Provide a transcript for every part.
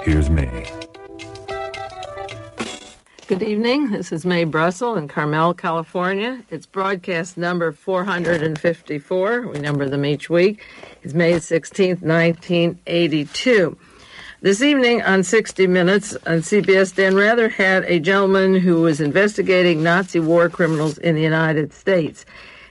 here's Mae. Good evening. This is Mae Brussell in Carmel, California. It's broadcast number 454. We number them each week. It's May 16th, 1982. This evening on 60 Minutes on CBS, Dan Rather had a gentleman who was investigating Nazi war criminals in the United States.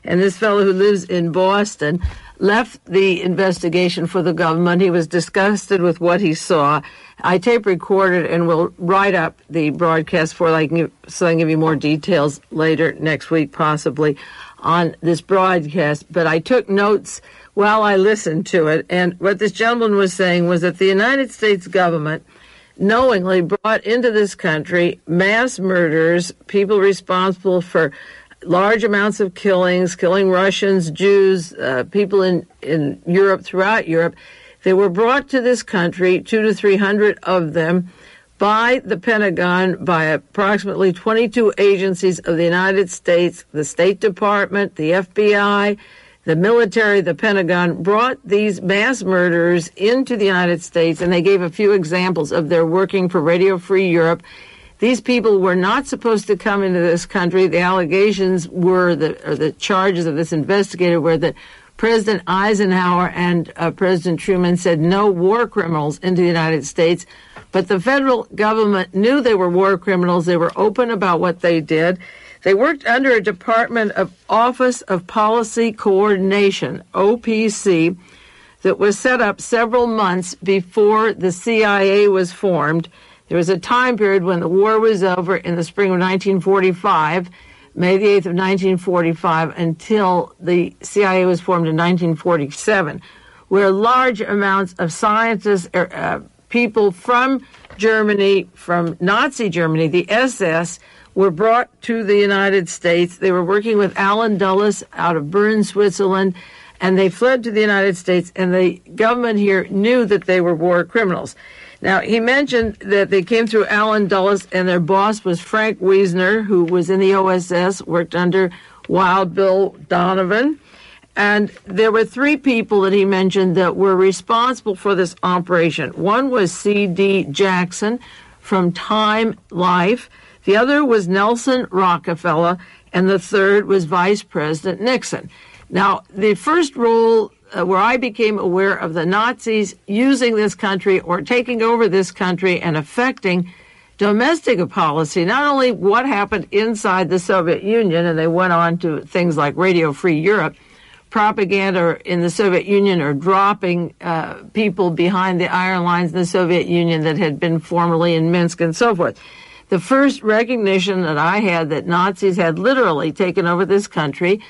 And this fellow who lives in Boston left the investigation for the government. He was disgusted with what he saw. I tape recorded and will write up the broadcast so I can give you more details later next week, possibly, on this broadcast. But I took notes while I listened to it. And what this gentleman was saying was that the United States government knowingly brought into this country mass murders, people responsible for large amounts of killings, killing Russians, Jews, people in Europe, throughout Europe. They were brought to this country, 200 to 300 of them, by the Pentagon, by approximately 22 agencies of the United States, the State Department, the FBI, the military, the Pentagon, brought these mass murderers into the United States, and they gave a few examples of their working for Radio Free Europe. These people were not supposed to come into this country. The allegations were, the charges of this investigator were that President Eisenhower and President Truman said no war criminals into the United States, but the federal government knew they were war criminals. They were open about what they did. They worked under a Department of Office of Policy Coordination, OPC, that was set up several months before the CIA was formed. There was a time period when the war was over in the spring of 1945, May the 8th of 1945, until the CIA was formed in 1947, where large amounts of scientists, people from Germany, from Nazi Germany, the SS, were brought to the United States. They were working with Alan Dulles out of Bern, Switzerland, and they fled to the United States, and the government here knew that they were war criminals. Now, he mentioned that they came through Alan Dulles, and their boss was Frank Wiesner, who was in the OSS, worked under Wild Bill Donovan. And there were three people that he mentioned that were responsible for this operation. One was C.D. Jackson from Time Life. The other was Nelson Rockefeller, and the third was Vice President Nixon. Now, the first role where I became aware of the Nazis using this country or taking over this country and affecting domestic policy, not only what happened inside the Soviet Union, and they went on to things like Radio Free Europe, propaganda in the Soviet Union, or dropping people behind the iron lines in the Soviet Union that had been formerly in Minsk and so forth. The first recognition that I had that Nazis had literally taken over this country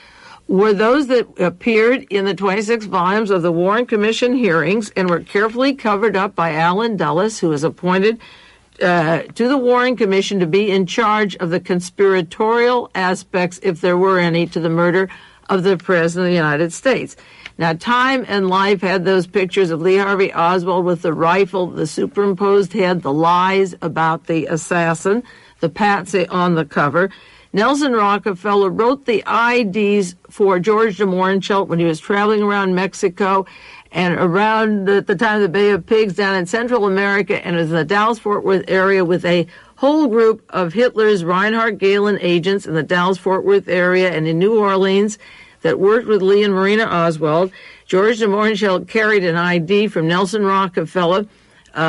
were those that appeared in the 26 volumes of the Warren Commission hearings and were carefully covered up by Alan Dulles, who was appointed to the Warren Commission to be in charge of the conspiratorial aspects, if there were any, to the murder of the President of the United States. Now, Time and Life had those pictures of Lee Harvey Oswald with the rifle, the superimposed head, the lies about the assassin, the patsy on the cover. Nelson Rockefeller wrote the IDs for George DeMohrenschildt when he was traveling around Mexico and around at the time of the Bay of Pigs down in Central America, and was in the Dallas-Fort Worth area with a whole group of Hitler's Reinhard Gehlen agents in the Dallas-Fort Worth area and in New Orleans that worked with Lee and Marina Oswald. George DeMohrenschildt carried an ID from Nelson Rockefeller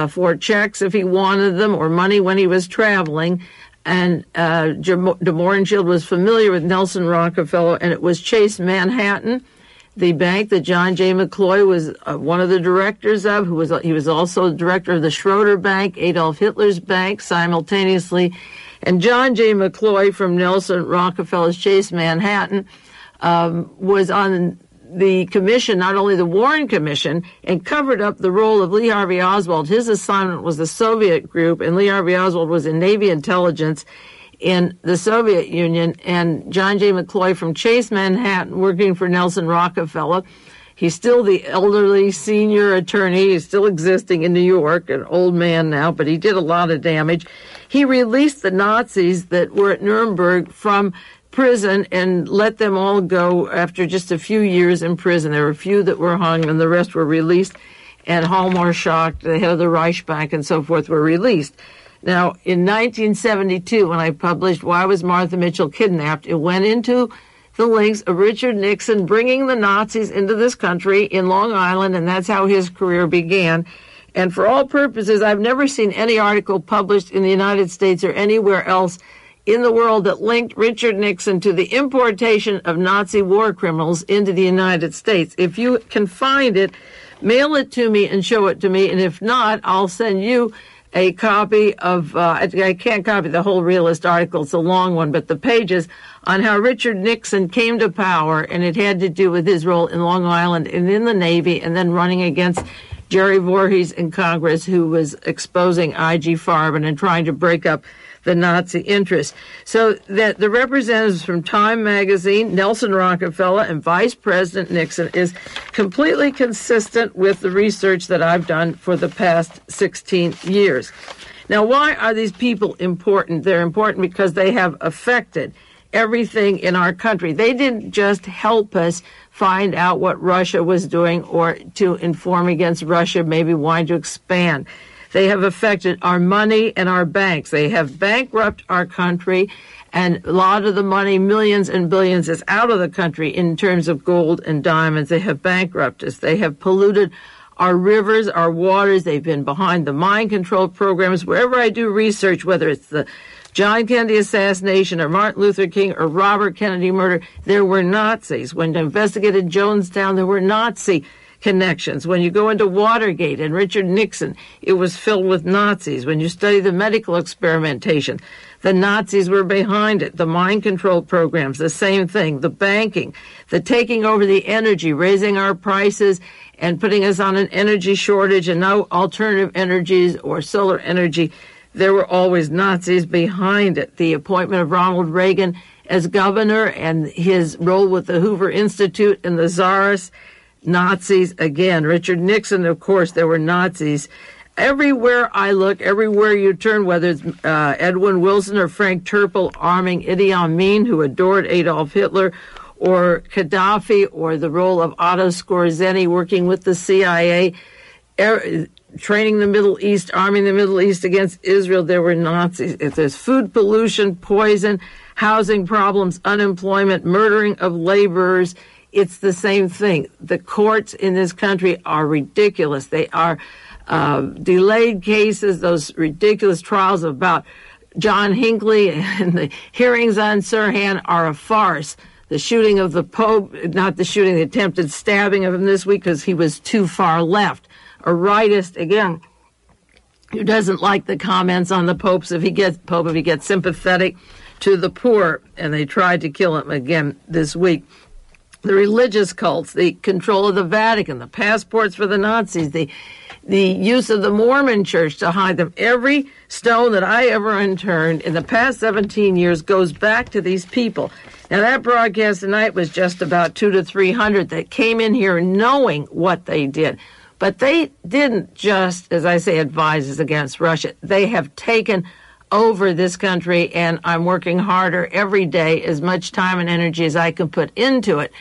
for checks if he wanted them or money when he was traveling. And DeMohrenschildt was familiar with Nelson Rockefeller, and it was Chase Manhattan, the bank that John J. McCloy was one of the directors of. He was also the director of the Schroeder Bank, Adolf Hitler's bank, simultaneously. And John J. McCloy from Nelson Rockefeller's Chase Manhattan was on the commission, not only the Warren Commission, and covered up the role of Lee Harvey Oswald. His assignment was the Soviet group, and Lee Harvey Oswald was in Navy intelligence in the Soviet Union, and John J. McCloy from Chase Manhattan working for Nelson Rockefeller. He's still the elderly senior attorney. He's still existing in New York, an old man now, but he did a lot of damage. He released the Nazis that were at Nuremberg from prison and let them all go after just a few years in prison. There were a few that were hung and the rest were released. and Hallmarschildt, the head of the Reichsbank and so forth, were released. Now, in 1972, when I published Why Was Martha Mitchell Kidnapped, it went into the links of Richard Nixon bringing the Nazis into this country in Long Island, and that's how his career began. And for all purposes, I've never seen any article published in the United States or anywhere else in the world that linked Richard Nixon to the importation of Nazi war criminals into the United States. If you can find it, mail it to me and show it to me, and if not, I'll send you a copy of, I can't copy the whole Realist article, it's a long one, but the pages on how Richard Nixon came to power, and it had to do with his role in Long Island and in the Navy, and then running against Jerry Voorhees in Congress, who was exposing I.G. Farben and trying to break up the Nazi interest. So that the representatives from Time magazine, Nelson Rockefeller, and Vice President Nixon is completely consistent with the research that I've done for the past 16 years. Now, why are these people important? They're important because they have affected everything in our country. They didn't just help us find out what Russia was doing or to inform against Russia, maybe wanting to expand. They have affected our money and our banks. They have bankrupted our country, and a lot of the money, millions and billions, is out of the country in terms of gold and diamonds. They have bankrupted us. They have polluted our rivers, our waters. They've been behind the mind control programs. Wherever I do research, whether it's the John Kennedy assassination or Martin Luther King or Robert Kennedy murder, there were Nazis. When they investigated Jonestown, there were Nazi connections. When you go into Watergate and Richard Nixon, it was filled with Nazis. When you study the medical experimentation, the Nazis were behind it. The mind control programs, the same thing. The banking, the taking over the energy, raising our prices and putting us on an energy shortage and no alternative energies or solar energy. There were always Nazis behind it. The appointment of Ronald Reagan as governor and his role with the Hoover Institute and the Tsarists, Nazis again. Richard Nixon, of course, there were Nazis. Everywhere I look, everywhere you turn, whether it's Edwin Wilson or Frank Turple arming Idi Amin, who adored Adolf Hitler, or Gaddafi, or the role of Otto Skorzeny working with the CIA, training the Middle East, arming the Middle East against Israel, there were Nazis. If there's food pollution, poison, housing problems, unemployment, murdering of laborers, it's the same thing. The courts in this country are ridiculous. They are delayed cases, those ridiculous trials about John Hinckley and the hearings on Sirhan are a farce. The shooting of the Pope, not the shooting, the attempted stabbing of him this week because he was too far left. A rightist, again, who doesn't like the comments on the Pope if he gets sympathetic to the poor, and they tried to kill him again this week. The religious cults, the control of the Vatican, the passports for the Nazis, the use of the Mormon church to hide them. Every stone that I ever unturned in the past 17 years goes back to these people. Now, that broadcast tonight was just about 200 to 300 that came in here knowing what they did. But they didn't just, as I say, advise us against Russia. They have taken over this country, and I'm working harder every day, as much time and energy as I can put into it,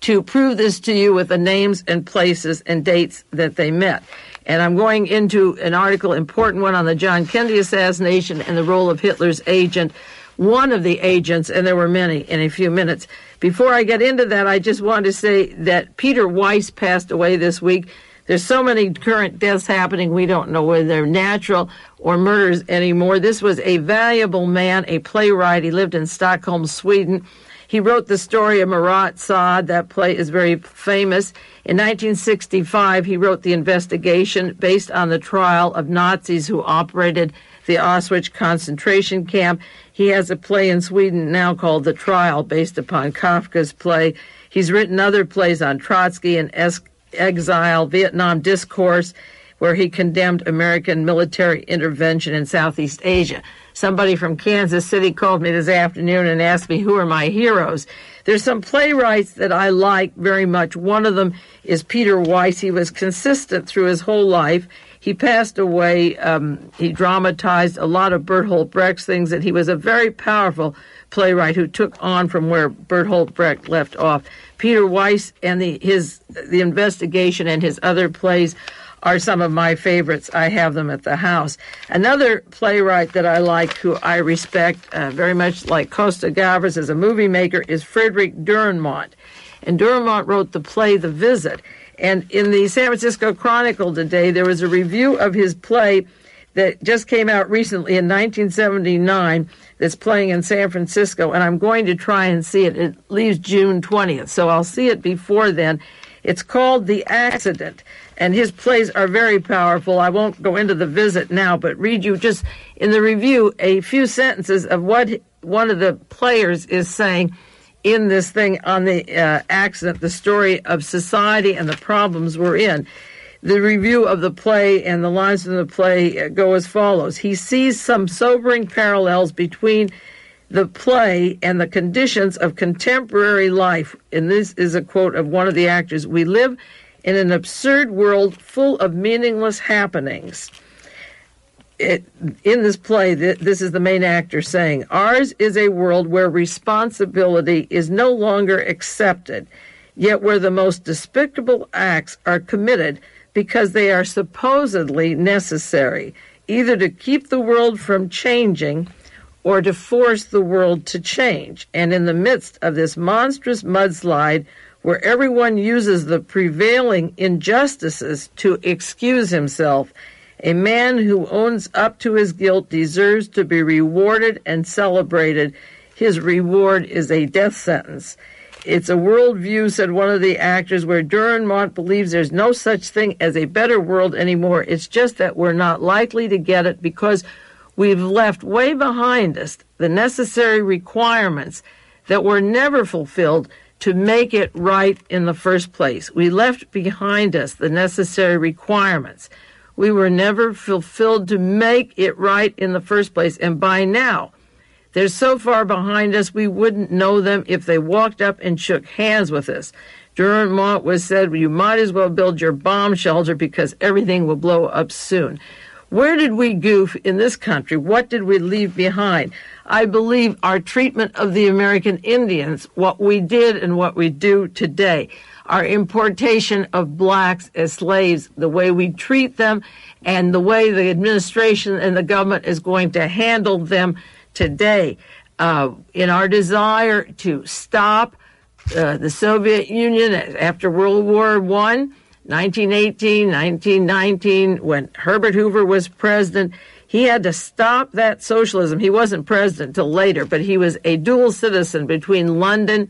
to prove this to you with the names and places and dates that they met. And I'm going into an article, important one, on the John Kennedy assassination and the role of Hitler's agent, one of the agents, and there were many, in a few minutes. Before I get into that, I just want to say that Peter Weiss passed away this week. There's so many current deaths happening, we don't know whether they're natural or murders anymore. This was a valuable man, a playwright. He lived in Stockholm, Sweden. He wrote the story of Marat Sade. That play is very famous. In 1965, he wrote The Investigation, based on the trial of Nazis who operated the Auschwitz concentration camp. He has a play in Sweden now called The Trial, based upon Kafka's play. He's written other plays on Trotsky and exile, Vietnam Discourse, where he condemned American military intervention in Southeast Asia. Somebody from Kansas City called me this afternoon and asked me who are my heroes. There's some playwrights that I like very much. One of them is Peter Weiss. He was consistent through his whole life. He passed away. He dramatized a lot of Bertolt Brecht's things, and he was a very powerful playwright who took on from where Bertolt Brecht left off. Peter Weiss and the Investigation and his other plays are some of my favorites. I have them at the house. Another playwright that I like, who I respect very much like Costa Gavras as a movie maker, is Frederick Dürrenmatt. And Dürrenmatt wrote the play The Visit. And in the San Francisco Chronicle today, there was a review of his play that just came out recently in 1979 that's playing in San Francisco, and I'm going to try and see it. It leaves June 20th, so I'll see it before then. It's called The Accident, and his plays are very powerful. I won't go into The Visit now, but read you just in the review a few sentences of what one of the players is saying in this thing on the accident, the story of society and the problems we're in. The review of the play and the lines from the play go as follows. He sees some sobering parallels between the play and the conditions of contemporary life. And this is a quote of one of the actors. We live in an absurd world full of meaningless happenings. In this play, this is the main actor saying, ours is a world where responsibility is no longer accepted, yet where the most despicable acts are committed because they are supposedly necessary, either to keep the world from changing or to force the world to change. And in the midst of this monstrous mudslide, where everyone uses the prevailing injustices to excuse himself, a man who owns up to his guilt deserves to be rewarded and celebrated. His reward is a death sentence. It's a worldview, said one of the actors, where Dürrenmatt believes there's no such thing as a better world anymore. It's just that we're not likely to get it because we've left way behind us the necessary requirements that were never fulfilled to make it right in the first place. We left behind us the necessary requirements. We were never fulfilled to make it right in the first place. And by now, they're so far behind us, we wouldn't know them if they walked up and shook hands with us. Dürrenmatt was said, you might as well build your bomb shelter because everything will blow up soon. Where did we goof in this country? What did we leave behind? I believe our treatment of the American Indians, what we did and what we do today, our importation of blacks as slaves, the way we treat them, and the way the administration and the government is going to handle them today, in our desire to stop the Soviet Union after World War I, 1918, 1919, when Herbert Hoover was president, he had to stop that socialism. He wasn't president till later, but he was a dual citizen between London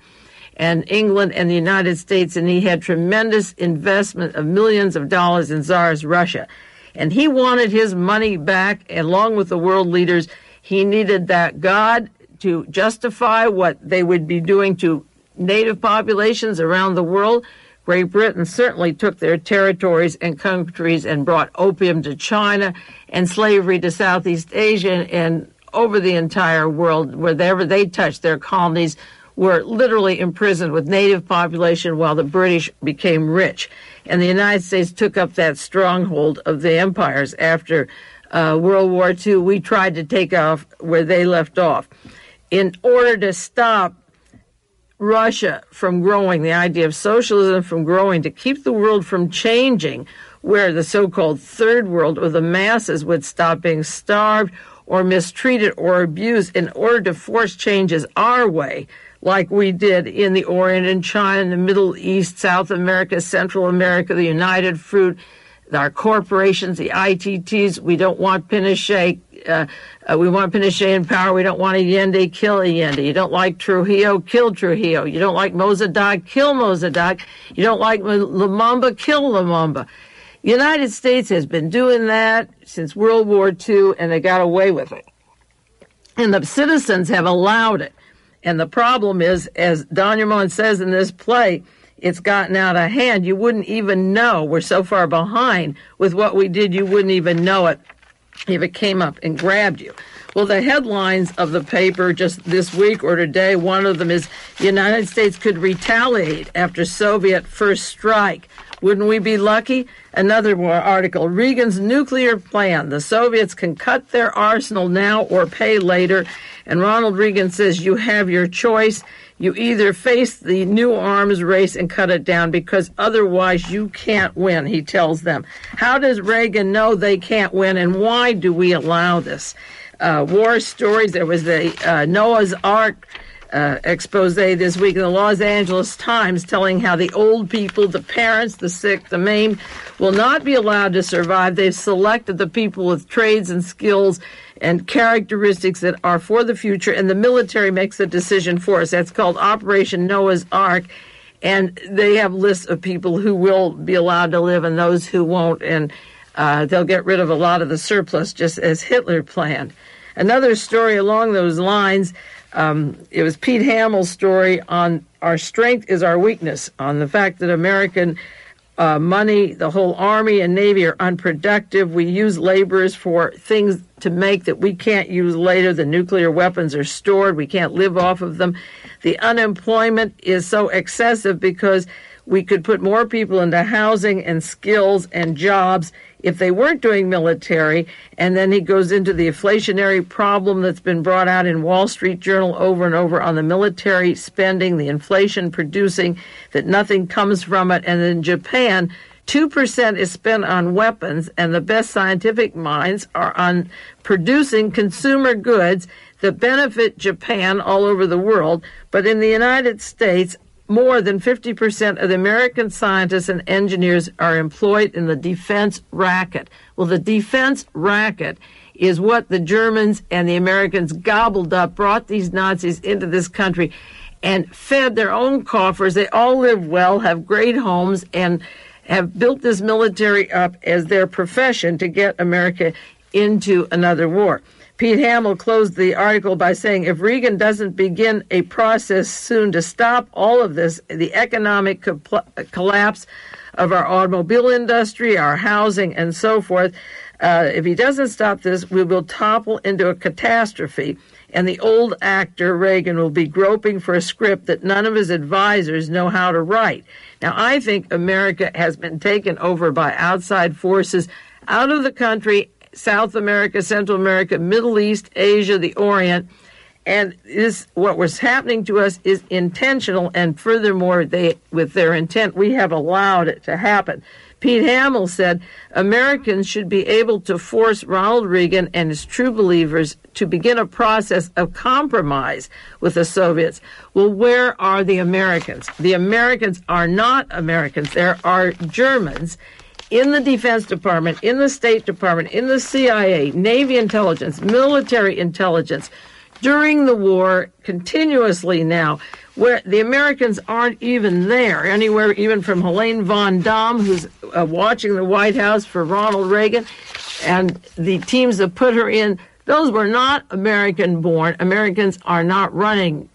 and England and the United States, and he had tremendous investment of millions of dollars in Tsarist Russia. And he wanted his money back, along with the world leaders. He needed that God to justify what they would be doing to native populations around the world. Great Britain certainly took their territories and countries and brought opium to China and slavery to Southeast Asia and over the entire world. Wherever they touched, their colonies were literally imprisoned with native population while the British became rich. And the United States took up that stronghold of the empires after World War II. We tried to take off where they left off. In order to stop Russia from growing, the idea of socialism from growing, to keep the world from changing, where the so-called third world or the masses would stop being starved or mistreated or abused, in order to force changes our way, like we did in the Orient and China, the Middle East, South America, Central America, the United Fruit, our corporations, the ITTs. We don't want Pinochet. We want Pinochet in power. We don't want Allende. Kill Allende. You don't like Trujillo. Kill Trujillo. You don't like Mossadegh. Kill Mossadegh. You don't like Lumumba. Kill Lumumba. The United States has been doing that since World War II, and they got away with it. And the citizens have allowed it. And the problem is, as Don Ramon says in this play, it's gotten out of hand. You wouldn't even know. We're so far behind with what we did, you wouldn't even know it if it came up and grabbed you. Well, the headlines of the paper just this week or today, one of them is the United States could retaliate after Soviet first strike. Wouldn't we be lucky? Another article, Reagan's nuclear plan. The Soviets can cut their arsenal now or pay later. And Ronald Reagan says you have your choice. You either face the new arms race and cut it down because otherwise you can't win, he tells them. How does Reagan know they can't win, and why do we allow this? War stories. There was the Noah's Ark expose this week in the Los Angeles Times telling how the old people, the parents, the sick, the maimed will not be allowed to survive. They've selected the people with trades and skills and characteristics that are for the future, and the military makes the decision for us. That's called Operation Noah's Ark, and they have lists of people who will be allowed to live and those who won't, and they'll get rid of a lot of the surplus just as Hitler planned. Another story along those lines, it was Pete Hamill's story on our strength is our weakness, on the fact that American money, the whole Army and Navy are unproductive. We use laborers for things to make that we can't use later. The nuclear weapons are stored. We can't live off of them. The unemployment is so excessive because we could put more people into housing and skills and jobs if they weren't doing military. And then he goes into the inflationary problem that's been brought out in Wall Street Journal over and over on the military spending, the inflation producing that nothing comes from it. And in Japan, 2% is spent on weapons, and the best scientific minds are on producing consumer goods that benefit Japan all over the world. But in the United States, more than 50% of the American scientists and engineers are employed in the defense racket. Well, the defense racket is what the Germans and the Americans gobbled up, brought these Nazis into this country, and fed their own coffers. They all live well, have great homes, and have built this military up as their profession to get America into another war. Pete Hamill closed the article by saying, if Reagan doesn't begin a process soon to stop all of this, the economic collapse of our automobile industry, our housing, and so forth, if he doesn't stop this, we will topple into a catastrophe. And the old actor, Reagan, will be groping for a script that none of his advisors know how to write. Now, I think America has been taken over by outside forces out of the country, South America, Central America, Middle East, Asia, the Orient, and what was happening to us is intentional, and furthermore, with their intent, we have allowed it to happen. Pete Hamill said Americans should be able to force Ronald Reagan and his true believers to begin a process of compromise with the Soviets. Well, where are the Americans? The Americans are not Americans. There are Germans in the Defense Department, in the State Department, in the CIA, Navy intelligence, military intelligence, during the war, continuously now, where the Americans aren't even there, anywhere even from Helene von Damme, who's watching the White House for Ronald Reagan, and the teams that put her in, those were not American-born. Americans are not running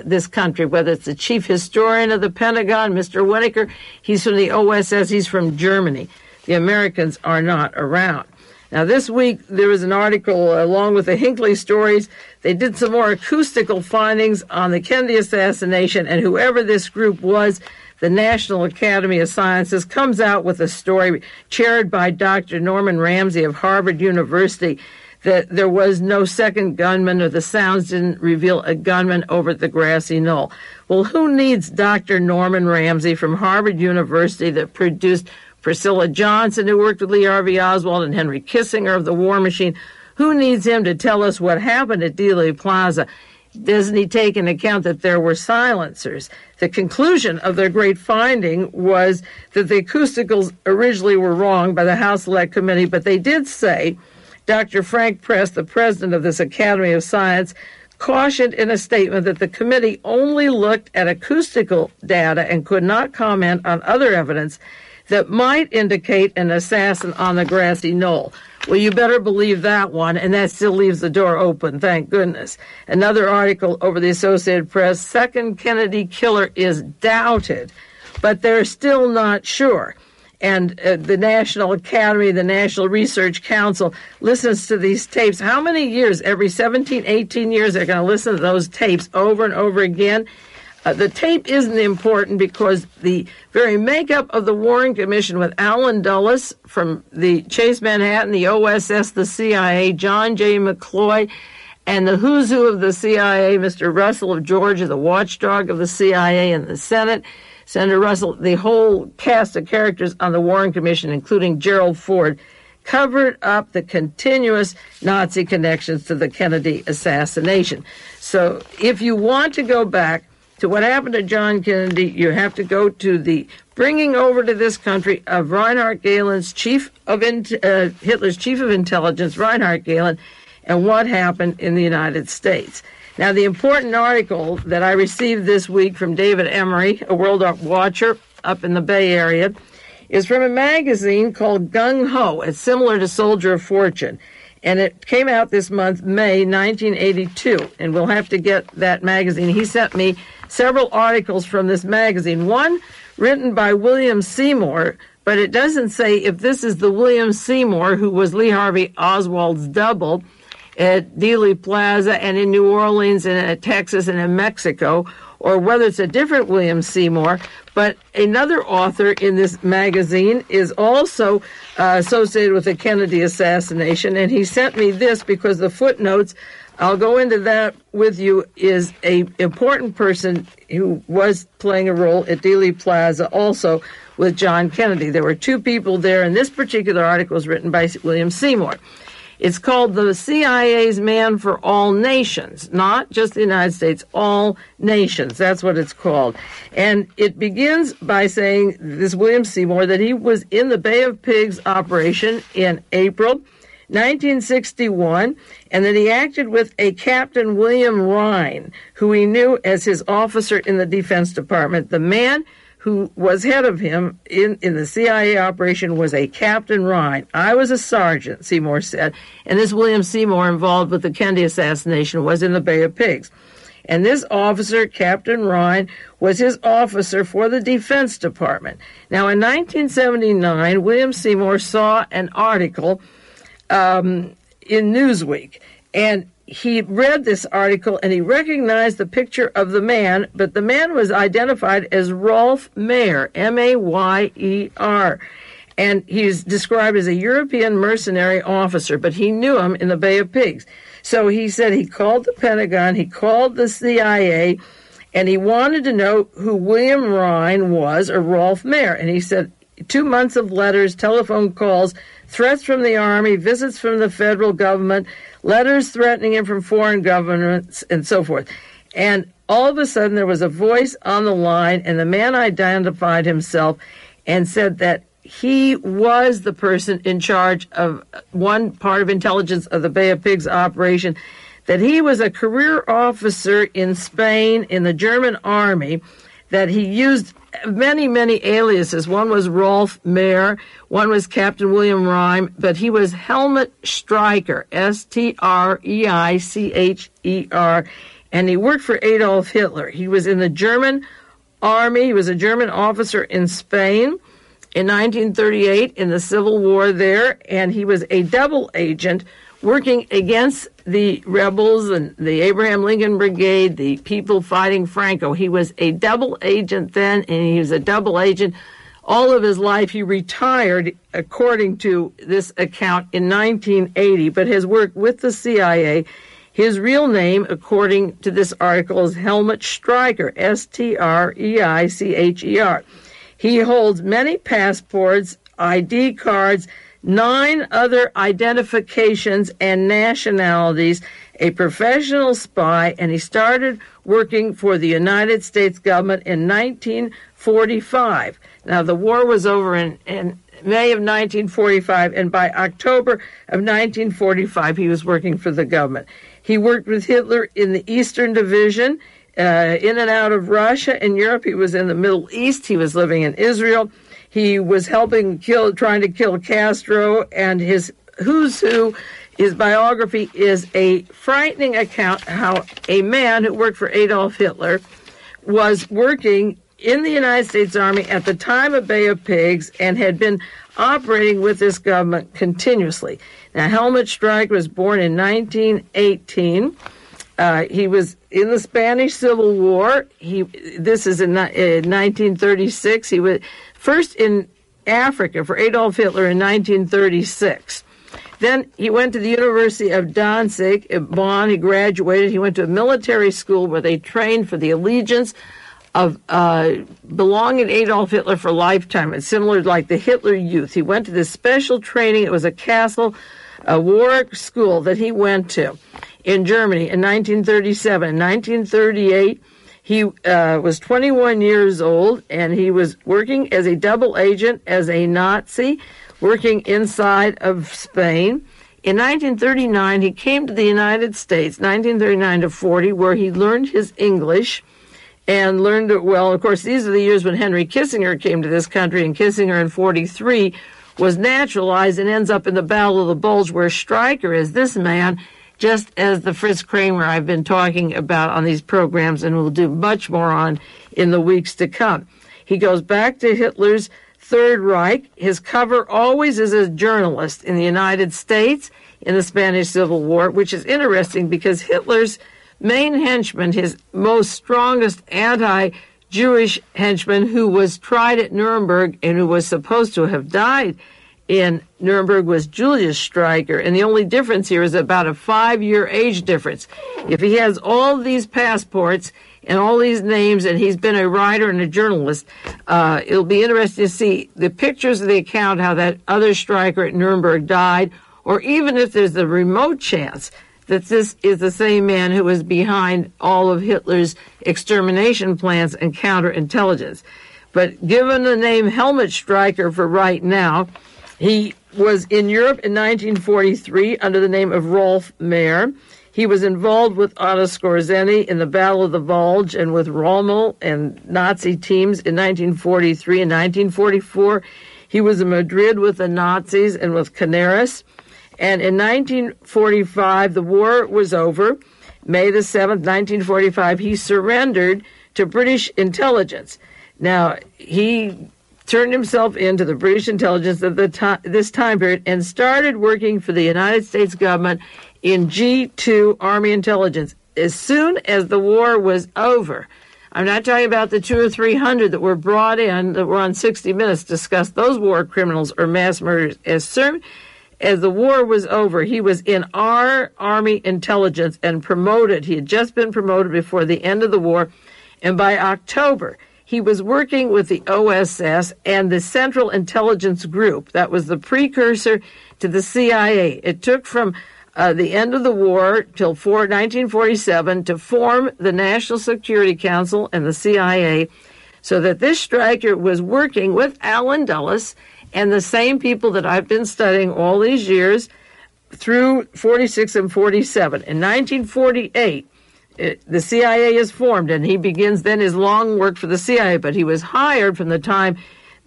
this country, whether it's the chief historian of the Pentagon, Mr. Whitaker, he's from the OSS, he's from Germany. The Americans are not around. Now, this week, there was an article along with the Hinckley stories. They did some more acoustical findings on the Kennedy assassination, and whoever this group was, the National Academy of Sciences, comes out with a story chaired by Dr. Norman Ramsey of Harvard University that there was no second gunman, or the sounds didn't reveal a gunman over at the grassy knoll. Well, who needs Dr. Norman Ramsey from Harvard University that produced Priscilla Johnson, who worked with Lee Harvey Oswald, and Henry Kissinger of the War Machine? Who needs him to tell us what happened at Dealey Plaza? Doesn't he take into account that there were silencers? The conclusion of their great finding was that the acousticals originally were wrong by the House Select Committee, but they did say, Dr. Frank Press, the president of this Academy of Science, cautioned in a statement that the committee only looked at acoustical data and could not comment on other evidence that might indicate an assassin on the grassy knoll. Well, you better believe that one, and that still leaves the door open, thank goodness. Another article over the Associated Press, second Kennedy killer is doubted, but they're still not sure. And the National Academy, the National Research Council listens to these tapes. How many years? Every 17, 18 years, they're going to listen to those tapes over and over again. The tape isn't important because the very makeup of the Warren Commission with Alan Dulles from the Chase Manhattan, the OSS, the CIA, John J. McCloy, and the who's who of the CIA, Mr. Russell of Georgia, the watchdog of the CIA in the Senate, Senator Russell, the whole cast of characters on the Warren Commission, including Gerald Ford, covered up the continuous Nazi connections to the Kennedy assassination. So if you want to go back to what happened to John Kennedy, you have to go to the bringing over to this country of Reinhard Gehlen's Hitler's chief of intelligence, Reinhard Gehlen, and what happened in the United States. Now, the important article that I received this week from David Emory, a World Watcher up in the Bay Area, is from a magazine called Gung Ho. It's similar to Soldier of Fortune. And it came out this month, May 1982. And we'll have to get that magazine. He sent me several articles from this magazine. One written by William Seymour, but it doesn't say if this is the William Seymour who was Lee Harvey Oswald's double at Dealey Plaza and in New Orleans and in Texas and in Mexico, or whether it's a different William Seymour. But another author in this magazine is also associated with the Kennedy assassination, and he sent me this because the footnotes, I'll go into that with you, is a important person who was playing a role at Dealey Plaza also with John Kennedy. There were two people there, and this particular article was written by William Seymour. It's called The CIA's Man for All Nations, not just the United States, all nations. That's what it's called. And it begins by saying, this William Seymour, that he was in the Bay of Pigs operation in April 1961, and that he acted with a Captain William Rhine, who he knew as his officer in the Defense Department. The man who was head of him in the CIA operation was a Captain Rhine. I was a sergeant, Seymour said, and this William Seymour involved with the Kennedy assassination was in the Bay of Pigs. And this officer, Captain Rhine, was his officer for the Defense Department. Now, in 1979, William Seymour saw an article in Newsweek, and he read this article and he recognized the picture of the man, but the man was identified as Rolf Mayer, M-A-Y-E-R. And he's described as a European mercenary officer, but he knew him in the Bay of Pigs. So he said he called the Pentagon, he called the CIA, and he wanted to know who William Rhine was, or Rolf Mayer. And he said 2 months of letters, telephone calls, threats from the Army, visits from the federal government, letters threatening him from foreign governments, and so forth. And all of a sudden, there was a voice on the line, and the man identified himself and said that he was the person in charge of one part of intelligence of the Bay of Pigs operation, that he was a career officer in Spain in the German Army, that he used many, many aliases. One was Rolf Mayer, one was Captain William Rhine, but he was Helmut Streicher, S-T-R-E-I-C-H-E-R, and he worked for Adolf Hitler. He was in the German Army. He was a German officer in Spain in 1938 in the Civil War there, and he was a double agent working against the rebels and the Abraham Lincoln Brigade, the people fighting Franco. He was a double agent then, and he was a double agent all of his life. He retired, according to this account, in 1980, but has worked with the CIA. His real name, according to this article, is Helmut Streicher, S-T-R-E-I-C-H-E-R. He holds many passports, ID cards, 9 other identifications and nationalities, a professional spy, and he started working for the United States government in 1945. Now, the war was over in May of 1945, and by October of 1945, he was working for the government. He worked with Hitler in the Eastern Division, in and out of Russia and Europe. He was in the Middle East. He was living in Israel. He was trying to kill Castro, and his who's who, his biography is a frightening account how a man who worked for Adolf Hitler was working in the United States Army at the time of Bay of Pigs and had been operating with this government continuously. Now, Helmut Streicher was born in 1918, He was in the Spanish Civil War. This is in 1936. He was first in Africa for Adolf Hitler in 1936. Then he went to the University of Danzig in Bonn. He graduated. He went to a military school where they trained for the allegiance of belonging to Adolf Hitler for a lifetime. It's similar to like the Hitler Youth. He went to this special training. It was a war school that he went to in Germany in 1937. In 1938, he was 21 years old, and he was working as a double agent, as a Nazi, working inside of Spain. In 1939, he came to the United States, 1939 to 40, where he learned his English and learned it well. Of course, these are the years when Henry Kissinger came to this country, and Kissinger in 43 was naturalized and ends up in the Battle of the Bulge, where Stryker is this man, just as the Fritz Kramer I've been talking about on these programs and will do much more on in the weeks to come. He goes back to Hitler's Third Reich. His cover always is a journalist in the United States in the Spanish Civil War, which is interesting because Hitler's main henchman, his most strongest anti-Jewish henchman, who was tried at Nuremberg and who was supposed to have died in Nuremberg, was Julius Stryker. And the only difference here is about a 5-year age difference. If he has all these passports and all these names, and he's been a writer and a journalist, it'll be interesting to see the pictures of the account, how that other Stryker at Nuremberg died, or even if there's a remote chance that this is the same man who was behind all of Hitler's extermination plans and counterintelligence. But given the name Helmut Stryker for right now, he was in Europe in 1943 under the name of Rolf Mehr. He was involved with Otto Skorzeny in the Battle of the Bulge and with Rommel and Nazi teams in 1943 and 1944. He was in Madrid with the Nazis and with Canaris. And in 1945, the war was over. May the 7th, 1945, he surrendered to British intelligence. Now, he turned himself into the British intelligence at this time period and started working for the United States government in G2 Army intelligence as soon as the war was over. I'm not talking about the 200 or 300 that were brought in that were on 60 Minutes to discuss those war criminals or mass murders. As soon as the war was over, he was in our Army intelligence and promoted. He had just been promoted before the end of the war, and by October, he was working with the OSS and the Central Intelligence Group. That was the precursor to the CIA. It took from the end of the war till 1947 to form the National Security Council and the CIA, so that this Stryker was working with Allen Dulles and the same people that I've been studying all these years through 46 and 47. In 1948, the CIA is formed, and he begins then his long work for the CIA, but he was hired from the time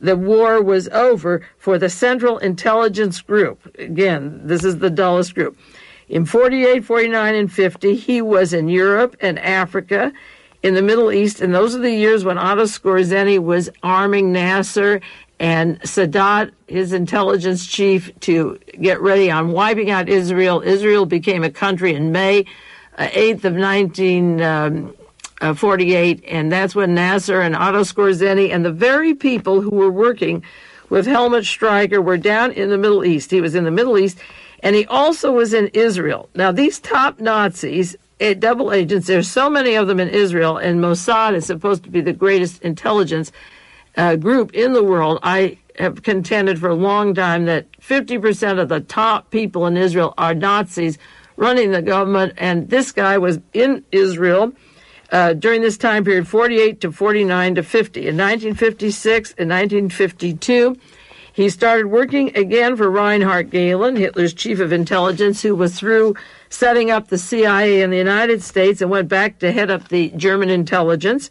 the war was over for the Central Intelligence Group. Again, this is the Dulles Group. In 48, 49, and 50, he was in Europe and Africa, in the Middle East, and those are the years when Otto Skorzeny was arming Nasser and Sadat, his intelligence chief, to get ready on wiping out Israel. Israel became a country in May 8th of 1948, and that's when Nasser and Otto Skorzeny and the very people who were working with Helmut Stryker were down in the Middle East. He was in the Middle East, and he also was in Israel. Now, these top Nazis, double agents, there's so many of them in Israel, and Mossad is supposed to be the greatest intelligence group in the world. I have contended for a long time that 50% of the top people in Israel are Nazis running the government, and this guy was in Israel during this time period, 48 to 49 to 50. In 1956 and 1952, he started working again for Reinhard Gehlen, Hitler's chief of intelligence, who was through setting up the CIA in the United States and went back to head up the German intelligence.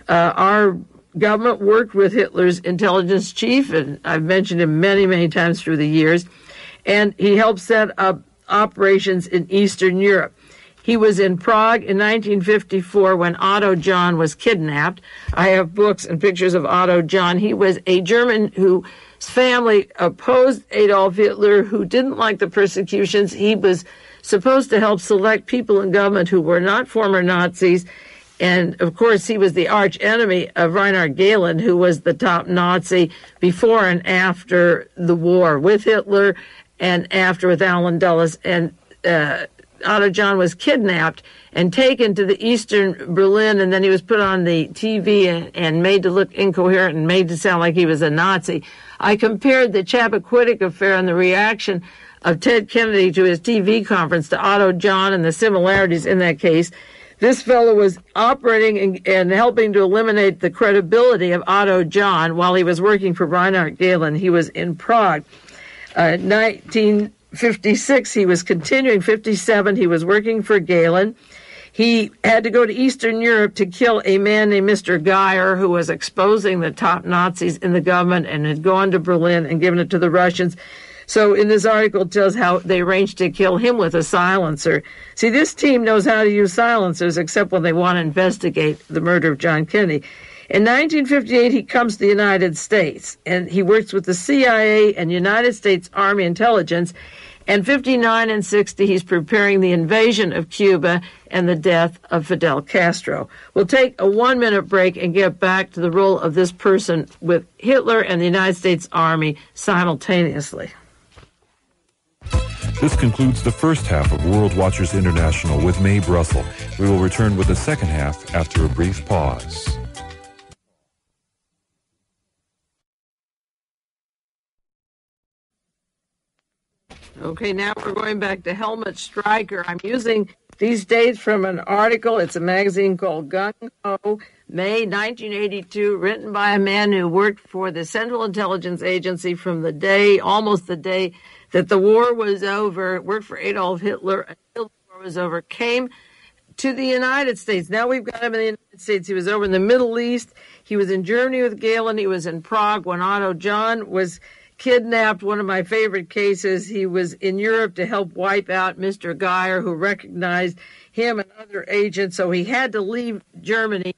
Our government worked with Hitler's intelligence chief, and I've mentioned him many, many times through the years, and he helped set up operations in Eastern Europe. He was in Prague in 1954 when Otto John was kidnapped. I have books and pictures of Otto John. He was a German who family opposed Adolf Hitler, who didn't like the persecutions. He was supposed to help select people in government who were not former Nazis. And, of course, he was the arch enemy of Reinhard Gehlen, who was the top Nazi before and after the war with Hitler and after with Allen Dulles. And Otto John was kidnapped and taken to the eastern Berlin, and then he was put on the TV and made to look incoherent and made to sound like he was a Nazi. I compared the Chappaquiddick affair and the reaction of Ted Kennedy to his TV conference to Otto John and the similarities in that case. This fellow was operating and helping to eliminate the credibility of Otto John while he was working for Reinhard Gehlen. He was in Prague. 1956, he was continuing. 57, he was working for Gehlen. He had to go to Eastern Europe to kill a man named Mr. Geyer, who was exposing the top Nazis in the government, and had gone to Berlin and given it to the Russians. So in this article, it tells how they arranged to kill him with a silencer. See, this team knows how to use silencers, except when they want to investigate the murder of John Kennedy. In 1958, he comes to the United States, and he works with the CIA and United States Army Intelligence. And 59 and 60, he's preparing the invasion of Cuba and the death of Fidel Castro. We'll take a 1-minute break and get back to the role of this person with Hitler and the United States Army simultaneously. This concludes the first half of World Watchers International with Mae Brussell. We will return with the second half after a brief pause. Okay, now we're going back to Helmut Stryker. I'm using these dates from an article. It's a magazine called Gung Ho, May 1982, written by a man who worked for the Central Intelligence Agency from the day, almost the day that the war was over, worked for Adolf Hitler until the war was over, came to the United States. Now we've got him in the United States. He was over in the Middle East. He was in Germany with Gehlen. He was in Prague when Otto John was kidnapped. One of my favorite cases. He was in Europe to help wipe out Mr. Geyer, who recognized him and other agents. So he had to leave Germany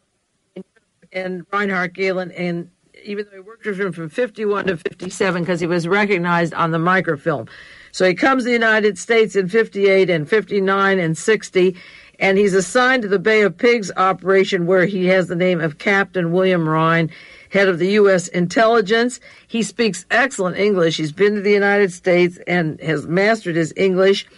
and Reinhard Gehlen, and even though he worked with him from 51 to 57 because he was recognized on the microfilm. So he comes to the United States in 58 and 59 and 60, and he's assigned to the Bay of Pigs operation where he has the name of Captain William Rhine, head of the U.S. intelligence. He speaks excellent English. He's been to the United States and has mastered his English.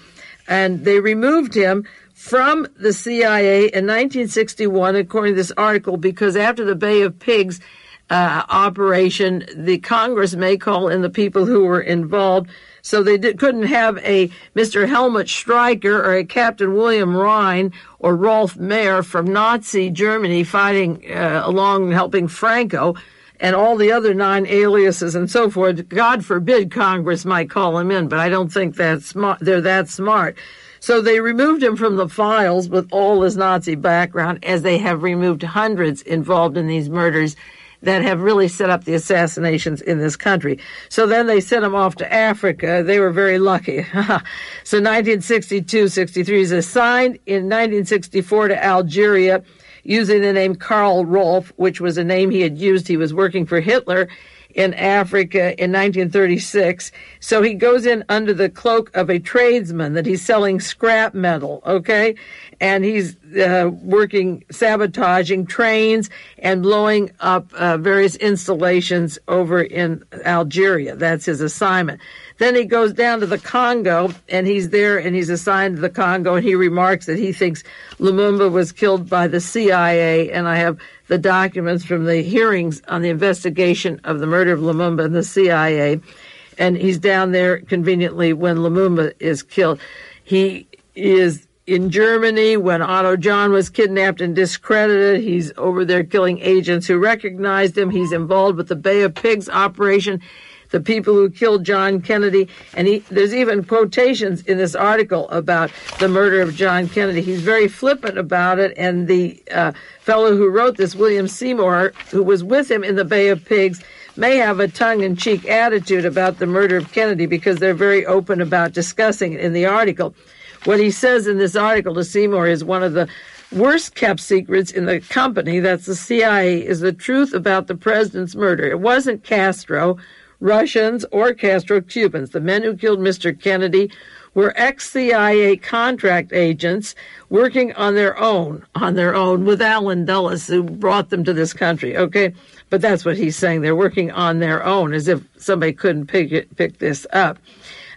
And they removed him from the CIA in 1961, according to this article, because after the Bay of Pigs operation, the Congress may call in the people who were involved. So they couldn't have a Mr. Helmut Stryker or a Captain William Rhine or Rolf Mayer from Nazi Germany fighting along helping Franco and all the other 9 aliases and so forth. God forbid Congress might call him in, but I don't think that's smart. They're that smart. So they removed him from the files with all his Nazi background, as they have removed hundreds involved in these murders that have really set up the assassinations in this country. So then they sent him off to Africa. They were very lucky. So 1962-63, he's assigned in 1964 to Algeria using the name Karl Rolf, which was a name he had used. He was working for Hitler in Africa in 1936. So he goes in under the cloak of a tradesman that he's selling scrap metal, okay? And he's working, sabotaging trains and blowing up various installations over in Algeria. That's his assignment. Then he goes down to the Congo, and he's there, and he's assigned to the Congo, and he remarks that he thinks Lumumba was killed by the CIA, and I have the documents from the hearings on the investigation of the murder of Lumumba and the CIA, and he's down there conveniently when Lumumba is killed. He is in Germany when Otto John was kidnapped and discredited. He's over there killing agents who recognized him. He's involved with the Bay of Pigs operation, the people who killed John Kennedy. And there's even quotations in this article about the murder of John Kennedy. He's very flippant about it. And the fellow who wrote this, William Seymour, who was with him in the Bay of Pigs, may have a tongue-in-cheek attitude about the murder of Kennedy because they're very open about discussing it in the article. What he says in this article to Seymour is one of the worst kept secrets in the company, that's the CIA, is the truth about the president's murder. It wasn't Castro. Russians, or Castro-Cubans. The men who killed Mr. Kennedy were ex-CIA contract agents working on their own with Allen Dulles, who brought them to this country, okay? But that's what he's saying. They're working on their own, as if somebody couldn't pick this up.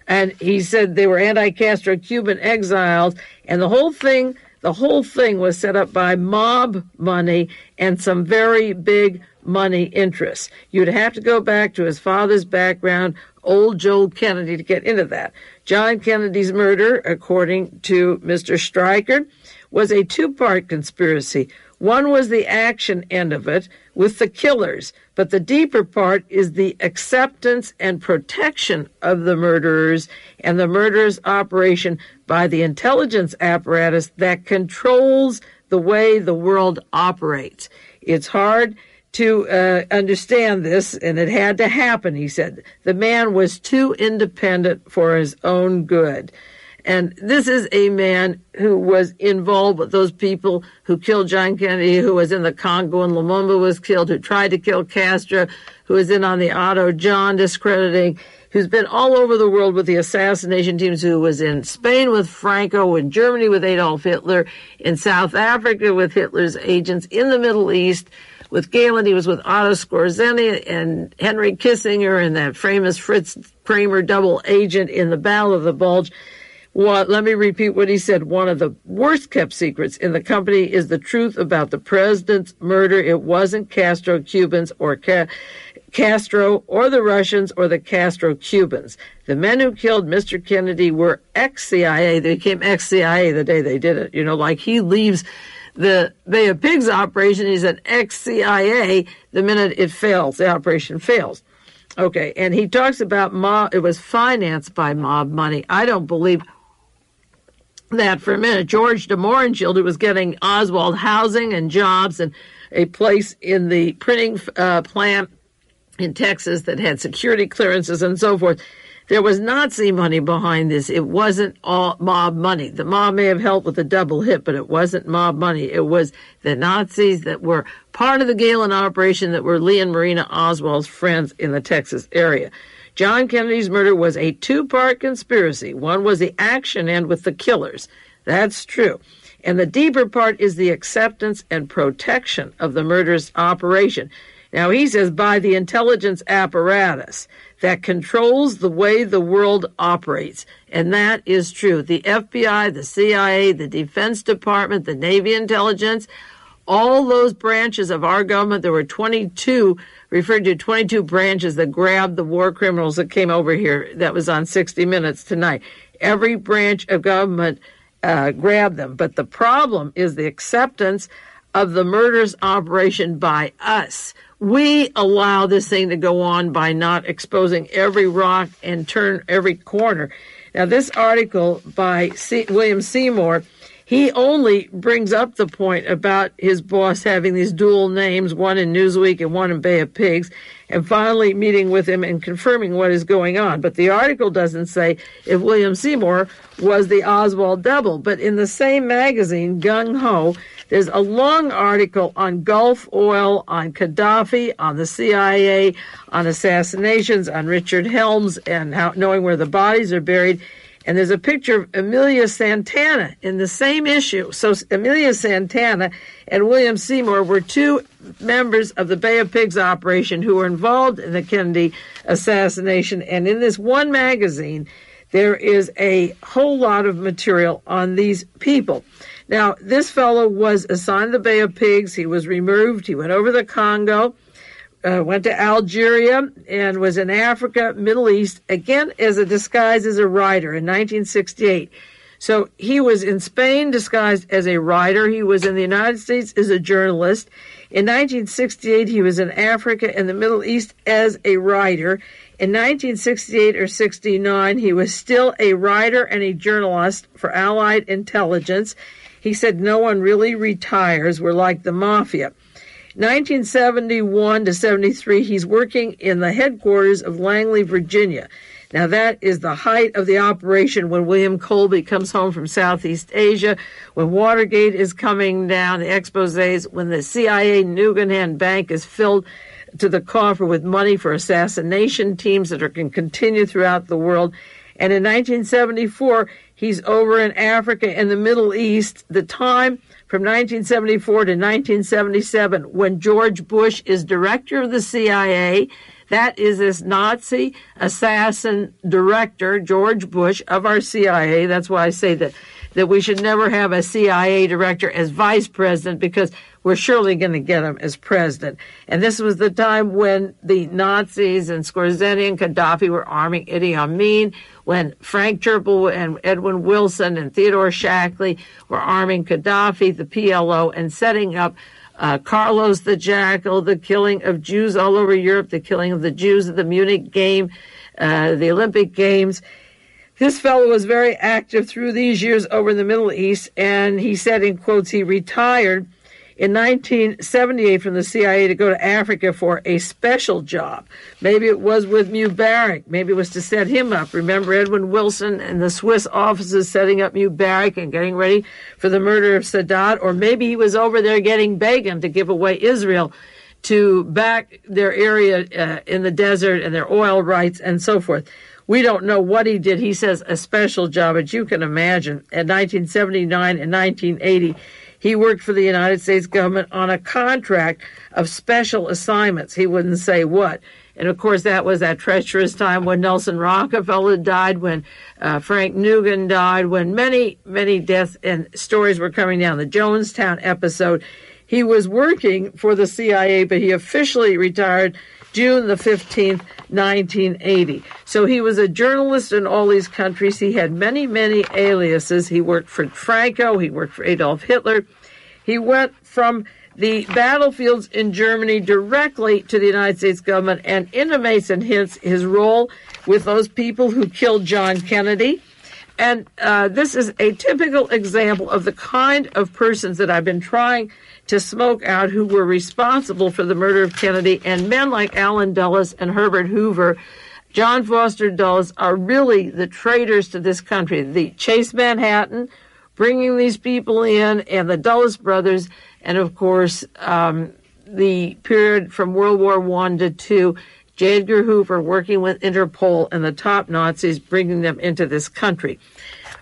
And he said they were anti-Castro-Cuban exiles, and the whole thing was set up by mob money and some very big money interests. You'd have to go back to his father's background, old Joel Kennedy, to get into that. John Kennedy's murder, according to Mr. Stryker, was a two-part conspiracy. One was the action end of it with the killers, but the deeper part is the acceptance and protection of the murderers and the murderers' operation by the intelligence apparatus that controls the way the world operates. It's hard to understand this, and it had to happen, he said. The man was too independent for his own good. And this is a man who was involved with those people who killed John Kennedy, who was in the Congo and Lumumba was killed, who tried to kill Castro, who was in on the Otto John discrediting, who's been all over the world with the assassination teams, who was in Spain with Franco, in Germany with Adolf Hitler, in South Africa with Hitler's agents, in the Middle East with Galen. He was with Otto Skorzeny and Henry Kissinger and that famous Fritz Kramer double agent in the Battle of the Bulge. Let me repeat what he said. One of the worst kept secrets in the company is the truth about the president's murder. It wasn't Castro-Cubans or Castro or the Russians or the Castro-Cubans. The men who killed Mr. Kennedy were ex-CIA. They became ex-CIA the day they did it. You know, like he leaves the Bay of Pigs operation, he's an ex-CIA the minute it fails, the operation fails. Okay, and he talks about it was financed by mob money. I don't believe that for a minute. George DeMohrenschildt, who was getting Oswald housing and jobs and a place in the printing plant in Texas that had security clearances and so forth. There was Nazi money behind this. It wasn't all mob money. The mob may have helped with the double hit, but it wasn't mob money. It was the Nazis that were part of the Galen operation that were Lee and Marina Oswald's friends in the Texas area. John Kennedy's murder was a two-part conspiracy. One was the action end with the killers. That's true. And the deeper part is the acceptance and protection of the murderous operation. Now, he says by the intelligence apparatus that controls the way the world operates. And that is true. The FBI, the CIA, the Defense Department, the Navy intelligence, all those branches of our government, there were 22, referred to 22 branches that grabbed the war criminals that came over here. That was on 60 Minutes tonight. Every branch of government grabbed them. But the problem is the acceptance of the murderous operation by us. We allow this thing to go on by not exposing every rock and turn every corner. Now, this article by William Seymour, he only brings up the point about his boss having these dual names, one in Newsweek and one in Bay of Pigs, and finally meeting with him and confirming what is going on. But the article doesn't say if William Seymour was the Oswald double. But in the same magazine, Gung Ho, there's a long article on Gulf oil, on Gaddafi, on the CIA, on assassinations, on Richard Helms, and how knowing where the bodies are buried. And there's a picture of Amelia Santana in the same issue. So Amelia Santana and William Seymour were two members of the Bay of Pigs operation who were involved in the Kennedy assassination. And in this one magazine, there is a whole lot of material on these people. Now, this fellow was assigned the Bay of Pigs. He was removed. He went over the Congo, went to Algeria, and was in Africa, Middle East, again as a disguise as a writer in 1968. So he was in Spain disguised as a writer. He was in the United States as a journalist. In 1968, he was in Africa and the Middle East as a writer. In 1968 or 69, he was still a writer and a journalist for Allied intelligence. He said, no one really retires. We're like the mafia. 1971 to 73, he's working in the headquarters of Langley, Virginia. Now, that is the height of the operation when William Colby comes home from Southeast Asia, when Watergate is coming down, the exposés, when the CIA Nugan Bank is filled to the coffer with money for assassination teams that can continue throughout the world. And in 1974, he's over in Africa and the Middle East, the time from 1974 to 1977, when George Bush is director of the CIA. That is this Nazi assassin director, George Bush, of our CIA. That's why I say that we should never have a CIA director as vice president, because we're surely going to get him as president. And this was the time when the Nazis and Scorzeni and Gaddafi were arming Idi Amin, when Frank Churchill and Edwin Wilson and Theodore Shackley were arming Gaddafi, the PLO, and setting up Carlos the Jackal, the killing of Jews all over Europe, the killing of the Jews at the Munich game, the Olympic Games. This fellow was very active through these years over in the Middle East, and he said, in quotes, he retired in 1978 from the CIA to go to Africa for a special job. Maybe it was with Mubarak. Maybe it was to set him up. Remember Edwin Wilson and the Swiss officers setting up Mubarak and getting ready for the murder of Sadat? Or maybe he was over there getting Begin to give away Israel to back their area in the desert and their oil rights and so forth. We don't know what he did. He says a special job, but you can imagine. In 1979 and 1980, he worked for the United States government on a contract of special assignments. He wouldn't say what. And, of course, that was that treacherous time when Nelson Rockefeller died, when Frank Nugent died, when many, many deaths and stories were coming down. The Jonestown episode. He was working for the CIA, but he officially retired June the 15th, 1980. So he was a journalist in all these countries. He had many, many aliases. He worked for Franco. He worked for Adolf Hitler. He went from the battlefields in Germany directly to the United States government and intimates and hints his role with those people who killed John Kennedy. And this is a typical example of the kind of persons that I've been trying to smoke out, who were responsible for the murder of Kennedy. And men like Allen Dulles and Herbert Hoover, John Foster Dulles, are really the traitors to this country. The Chase Manhattan, bringing these people in, and the Dulles brothers, and of course the period from World War I to II, J. Edgar Hoover working with Interpol and the top Nazis, bringing them into this country.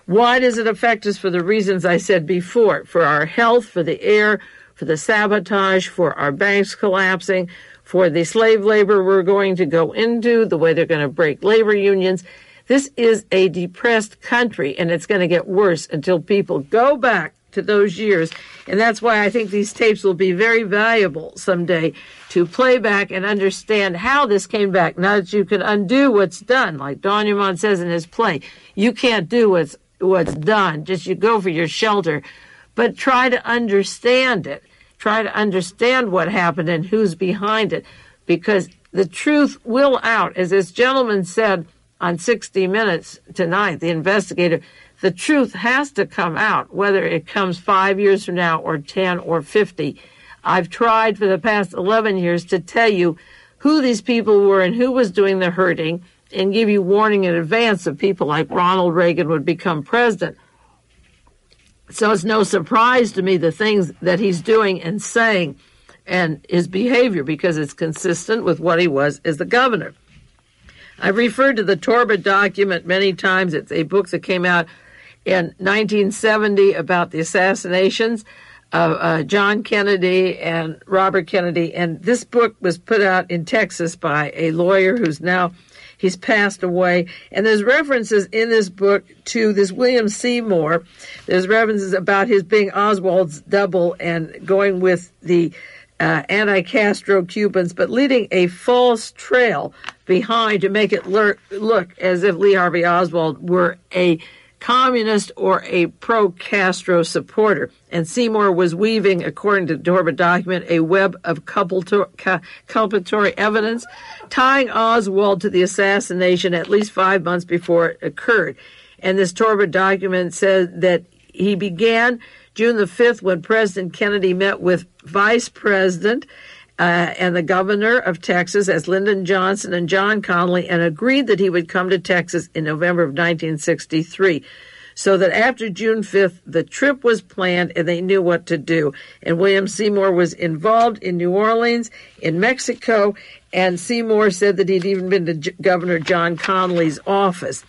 Why does it affect us? For the reasons I said before, for our health, for the air, for the sabotage, for our banks collapsing, for the slave labor we're going to go into, the way they're going to break labor unions. This is a depressed country, and it's going to get worse until people go back to those years. And that's why I think these tapes will be very valuable someday, to play back and understand how this came back. Now that you can undo what's done, like Don Dumont says in his play, you can't do what's done. Just you go for your shelter. But try to understand it. Try to understand what happened and who's behind it, because the truth will out. As this gentleman said on 60 Minutes tonight, the investigator, the truth has to come out, whether it comes 5 years from now or 10 or 50. I've tried for the past 11 years to tell you who these people were and who was doing the hurting, and give you warning in advance of people like Ronald Reagan would become president. So it's no surprise to me the things that he's doing and saying and his behavior, because it's consistent with what he was as the governor. I've referred to the Torba document many times. It's a book that came out in 1970 about the assassinations of John Kennedy and Robert Kennedy. And this book was put out in Texas by a lawyer he's passed away. And there's references in this book to this William Seymour. There's references about his being Oswald's double and going with the anti-Castro Cubans, but leading a false trail behind to make it look as if Lee Harvey Oswald were a communist or a pro-Castro supporter. And Seymour was weaving, according to the Torba document, a web of culpatory evidence, tying Oswald to the assassination at least 5 months before it occurred. And this Torba document says that he began June the 5th when President Kennedy met with Vice President and the governor of Texas as Lyndon Johnson and John Connally, and agreed that he would come to Texas in November of 1963. so that after June 5th, the trip was planned and they knew what to do. And William Seymour was involved in New Orleans, in Mexico, and Seymour said that he'd even been to Governor John Connolly's office.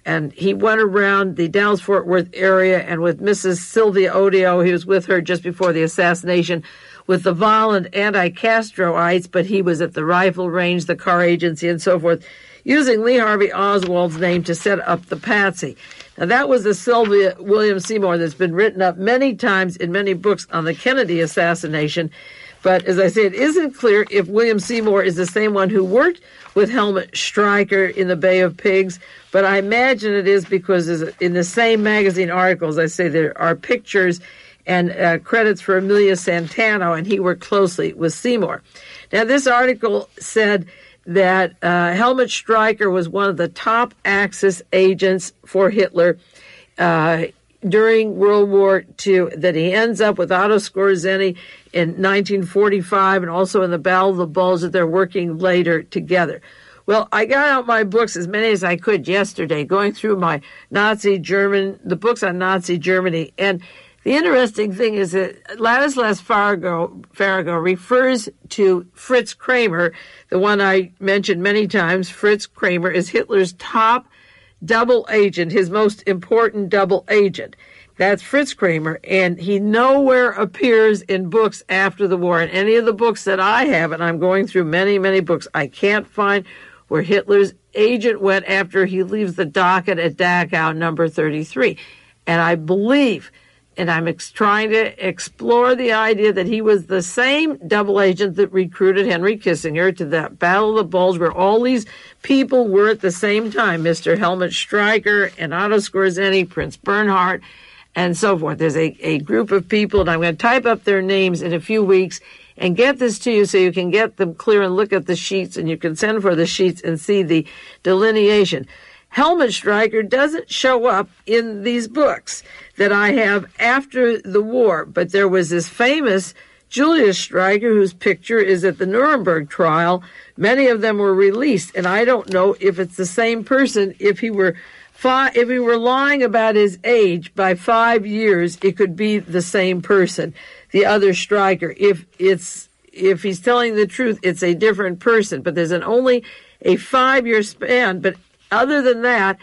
And he went around the Dallas-Fort Worth area, and with Mrs. Sylvia Odio, he was with her just before the assassination, with the violent anti-Castroites, but he was at the rifle range, the car agency, and so forth, using Lee Harvey Oswald's name to set up the patsy. Now, that was the Sylvia William Seymour that's been written up many times in many books on the Kennedy assassination. But as I say, it isn't clear if William Seymour is the same one who worked with Helmut Stryker in the Bay of Pigs, but I imagine it is because in the same magazine articles, I say there are pictures and credits for Emilio Santano, and he worked closely with Seymour. Now, this article said that Helmut Stryker was one of the top Axis agents for Hitler during World War II, that he ends up with Otto Skorzeny in 1945 and also in the Battle of the Bulge, that they're working later together. Well, I got out my books, as many as I could yesterday, going through my the books on Nazi Germany. And the interesting thing is that Ladislas Farrago refers to Fritz Kramer, the one I mentioned many times. Fritz Kramer is Hitler's top double agent, his most important double agent. That's Fritz Kramer, and he nowhere appears in books after the war. In any of the books that I have, and I'm going through many, many books, I can't find where Hitler's agent went after he leaves the docket at Dachau number 33. And I believe, and I'm trying to explore the idea that he was the same double agent that recruited Henry Kissinger to that Battle of the Bulge, where all these people were at the same time, Mr. Helmut Stryker and Otto Skorzeny, Prince Bernhard, and so forth. There's a group of people, and I'm going to type up their names in a few weeks and get this to you so you can get them clear and look at the sheets, and you can send for the sheets and see the delineation. Helmut Stryker doesn't show up in these books that I have after the war, but there was this famous Julius Stryker, whose picture is at the Nuremberg trial. Many of them were released, and I don't know if it's the same person. If he were lying about his age by 5 years, it could be the same person, the other Stryker. If he's telling the truth, it's a different person. But there's only a 5-year span. But other than that,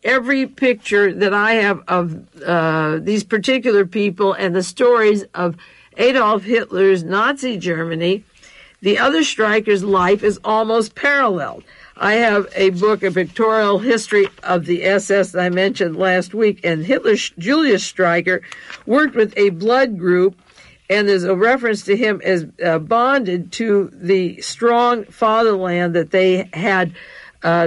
every picture that I have of these particular people and the stories of Adolf Hitler's Nazi Germany, the other Stryker's life is almost paralleled. I have a book, a pictorial history of the SS that I mentioned last week, and Julius Stryker worked with a blood group, and there's a reference to him as bonded to the strong fatherland, that they had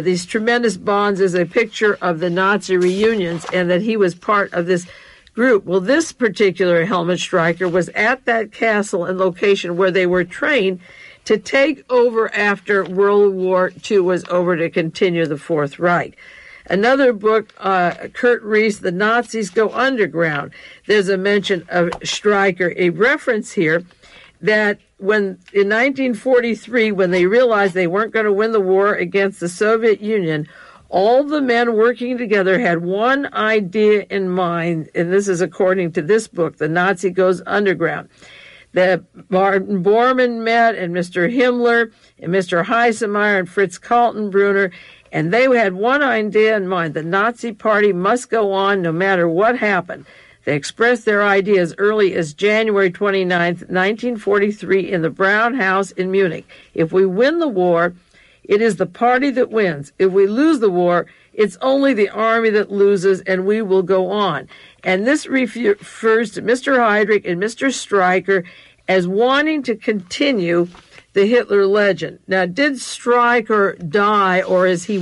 these tremendous bonds, as a picture of the Nazi reunions, and that he was part of this group. Well, this particular Helmut Stryker was at that castle and location where they were trained to take over after World War II was over, to continue the Fourth Reich. Another book, Kurt Reese, The Nazis Go Underground. There's a mention of Stryker, a reference here that in 1943, when they realized they weren't going to win the war against the Soviet Union, all the men working together had one idea in mind, and this is according to this book, The Nazi Goes Underground. That Martin Bormann met, and Mr. Himmler, and Mr. Heisemeyer, and Fritz Kaltenbrunner, and they had one idea in mind: the Nazi Party must go on no matter what happened. They expressed their idea as early as January 29th, 1943, in the Brown House in Munich. If we win the war, it is the party that wins. If we lose the war, it's only the army that loses, and we will go on. And this refers to Mr. Heydrich and Mr. Stryker as wanting to continue the Hitler legend. Now, did Stryker die, or is he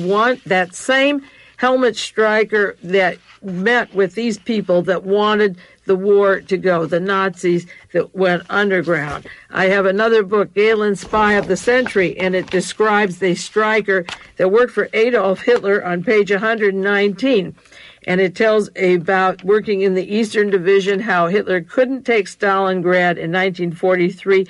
that same Helmut Stryker that met with these people that wanted the war to go, the Nazis that went underground? I have another book, Galen's Spy of the Century, and it describes the Stryker that worked for Adolf Hitler on page 119. And it tells about working in the Eastern Division, how Hitler couldn't take Stalingrad in 1943,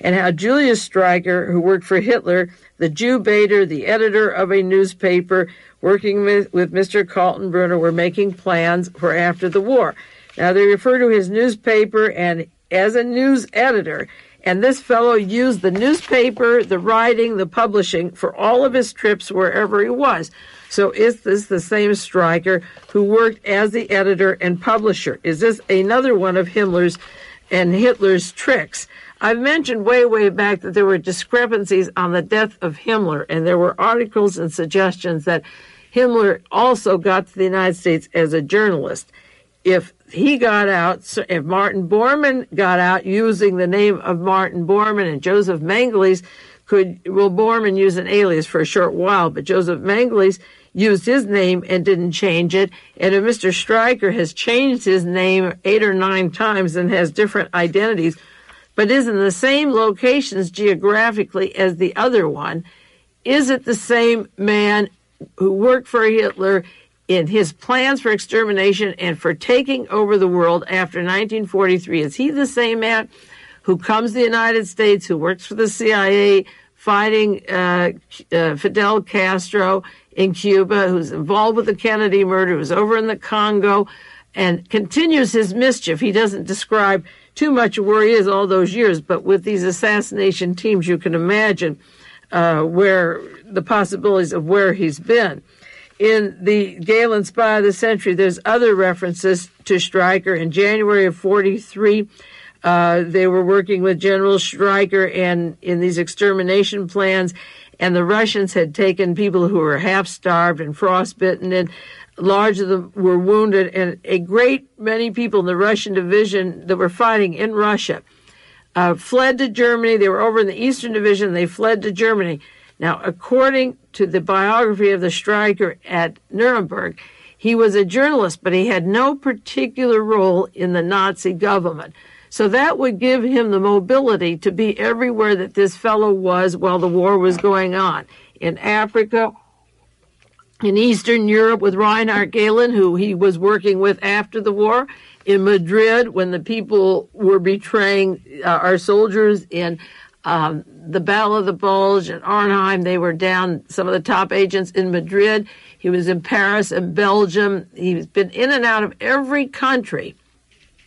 and how Julius Streicher, who worked for Hitler, the Jew baiter, the editor of a newspaper, working with Mr. Kaltenbrunner, were making plans for after the war. Now, they refer to his newspaper and as a news editor, and this fellow used the newspaper, the writing, the publishing for all of his trips wherever he was. So is this the same Streicher who worked as the editor and publisher? Is this another one of Himmler's and Hitler's tricks? I've mentioned way back that there were discrepancies on the death of Himmler, and there were articles and suggestions that Himmler also got to the United States as a journalist. If he got out, if Martin Bormann got out using the name of Martin Bormann, and Joseph Mengele Bormann used an alias for a short while, but Joseph Mengele used his name and didn't change it. And if Mr. Streicher has changed his name 8 or 9 times and has different identities, but is in the same locations geographically as the other one, is it the same man who worked for Hitler in his plans for extermination and for taking over the world after 1943? Is he the same man who comes to the United States, who works for the CIA, fighting Fidel Castro in Cuba, who's involved with the Kennedy murder, who's over in the Congo, and continues his mischief? He doesn't describe too much of where he is all those years, but with these assassination teams, you can imagine where the possibilities of where he's been. In the Galen Spy of the Century, there's other references to Streicher. In January of 1943, they were working with General Streicher and in these extermination plans, and the Russians had taken people who were half-starved and frostbitten, and large of them were wounded, and a great many people in the Russian division that were fighting in Russia fled to Germany. They were over in the Eastern Division. They fled to Germany. Now, according to the biography of the Streicher at Nuremberg, he was a journalist, but he had no particular role in the Nazi government. So that would give him the mobility to be everywhere that this fellow was while the war was going on. In Africa, in Eastern Europe with Reinhard Gehlen, who he was working with after the war, in Madrid when the people were betraying our soldiers in the Battle of the Bulge and Arnhem. They were down, some of the top agents in Madrid. He was in Paris and Belgium. He's been in and out of every country